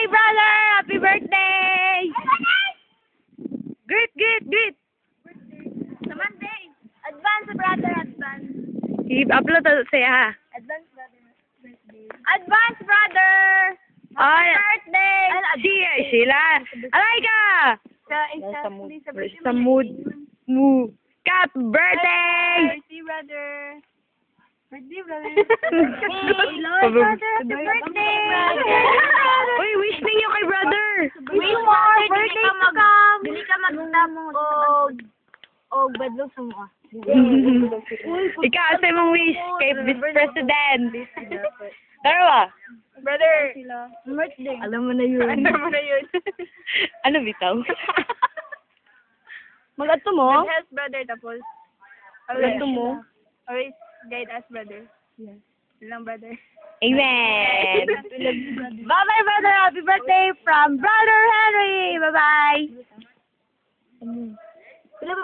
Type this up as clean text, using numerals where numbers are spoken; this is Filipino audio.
Hi, brother! Happy birthday! Greet, greet, greet! Sa Monday. Advance, brother, advance. I-upload to siya, ha? Advance, brother. Birthday. Advance, brother! Ay, Birthday! Sheila! Alay ka! Sa mood. Mood. Cat birthday! Birthday, brother. Birthday, brother. Pabog- Happy birthday! Uy, wish ninyo kay brother! We want birthday to come. Dili ka magtapos og badlog sa mga. Ikaw, sa mong wish kay Vice President. Tara ba? Brother, birthday. Alam mo na yun. Ano bitaw? Mag-ato mo? Help, brother, tapos. Mag-ato mo? Always guide us, brother. Yes. Lang, brother. Amen! Bye-bye, brother! Happy birthday from Brother Henry! Bye-bye! Sila ba